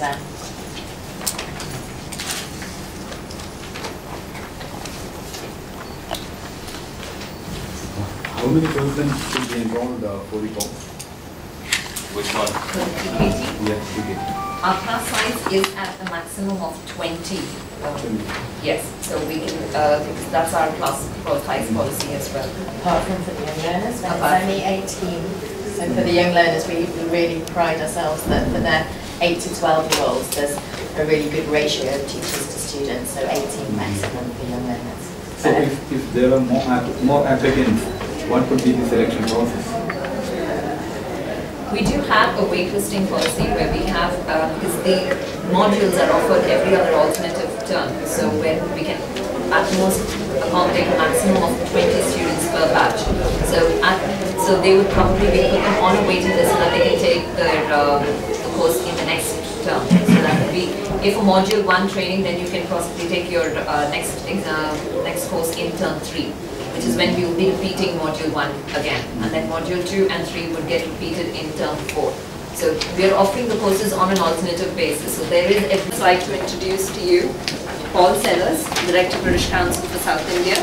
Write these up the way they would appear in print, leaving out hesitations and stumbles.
them. How many persons should be enrolled for the course? Which one? Yeah, okay. Our class size is at a maximum of 20. Yes, so we can, because that's our class size policy as well. Apart from for the young learners, when it's only 18. So for the young learners, we really pride ourselves that for their 8 to 12-year-olds, there's a really good ratio of teachers to students, so 18 maximum for young learners. So if there are more applicants, what could be the selection process? We do have a waitlisting policy where we have, because the modules are offered every other alternative term, so when we can at most accommodate a maximum of 20 students per batch. So they would probably be put them on a waiting list so that they can take their the course in the next term. So that would be, if a module 1 training, then you can possibly take your next course in term 3. Which is when we will be repeating module 1 again, and then module 2 and 3 would get repeated in term 4. So we are offering the courses on an alternative basis. So there is, I'd like to introduce to you Paul Sellers, Director British Council for South India,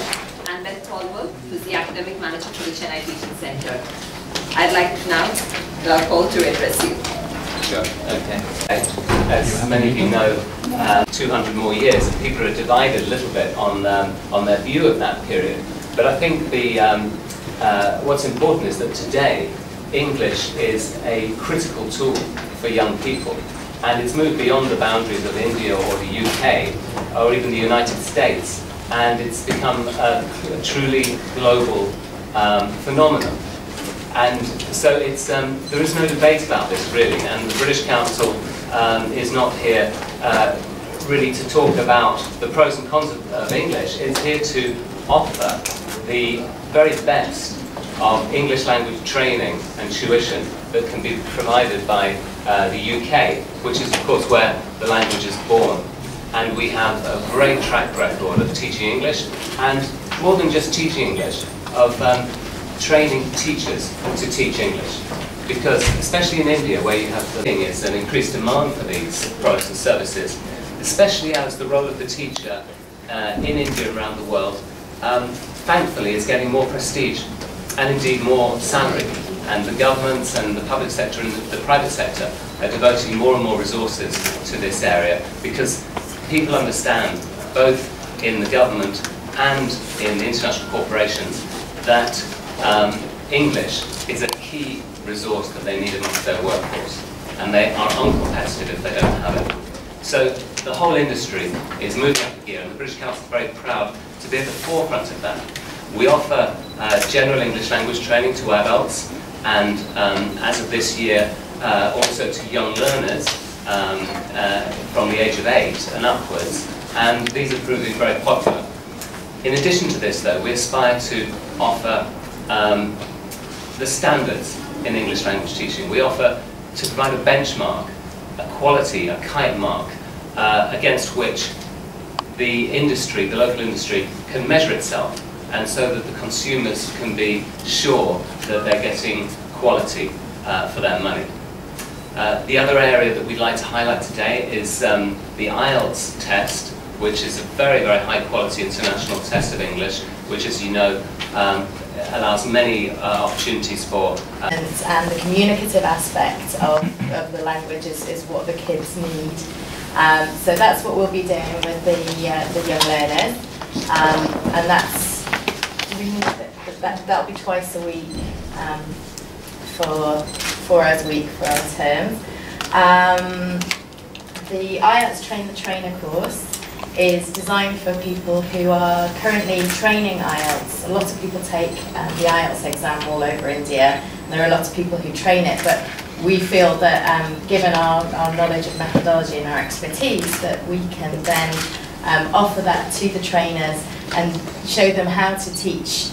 and Beth Tolwell, who's the Academic Manager for the Chennai Teaching Centre. I'd like now Paul to address you. Sure, okay. As many of you know, 200 more years, and people are divided a little bit on their view of that period. But I think what's important is that today, English is a critical tool for young people. And it's moved beyond the boundaries of India or the UK, or even the United States. And it's become a truly global phenomenon. And so it's, there is no debate about this, really. And the British Council is not here really to talk about the pros and cons of English. It's here to offer the very best of English language training and tuition that can be provided by the UK, which is of course where the language is born. And we have a great track record of teaching English, and more than just teaching English, of training teachers to teach English. Because especially in India, where you have the thing is an increased demand for these products and services, especially as the role of the teacher in India around the world thankfully is getting more prestige and indeed more salary, and the governments and the public sector and the private sector are devoting more and more resources to this area, because people understand, both in the government and in the international corporations, that English is a key resource that they need amongst their workforce, and they are uncompetitive if they don't have it. So the whole industry is moving up here, and the British Council is very proud to be at the forefront of that. We offer general English language training to adults, and as of this year, also to young learners from the age of 8 and upwards, and these are proving very popular. In addition to this, though, we aspire to offer the standards in English language teaching. We offer to provide a benchmark, a quality, a kite mark, against which the industry, the local industry, can measure itself, and so that the consumers can be sure that they're getting quality for their money. The other area that we'd like to highlight today is the IELTS test, which is a very, very high quality international test of English, which, as you know, allows many opportunities for... And the communicative aspect of the language is what the kids need. So that's what we'll be doing with the young learners, and that'll be twice a week for 4 hours a week for our terms. The IELTS Train the Trainer course is designed for people who are currently training IELTS. A lot of people take the IELTS exam all over India, and there are a lot of people who train it, but we feel that given our knowledge of methodology and our expertise, that we can then offer that to the trainers and show them how to teach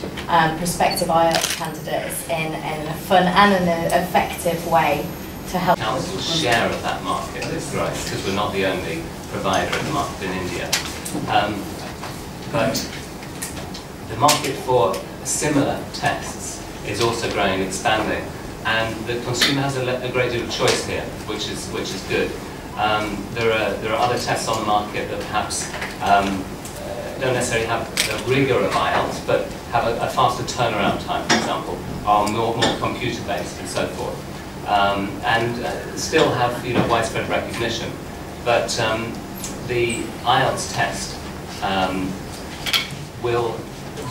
prospective IELTS candidates in a fun and an effective way to help. Council's share of that market is growing, because we're not the only provider of the market in India. But the market for similar tests is also growing and expanding, and the consumer has a great deal of choice here, which is good. There are other tests on the market that perhaps don't necessarily have the rigor of IELTS, but have a faster turnaround time, for example, are more computer-based and so forth, and still have widespread recognition. But the IELTS test will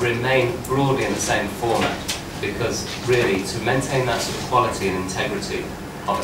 remain broadly in the same format, because really to maintain that sort of quality and integrity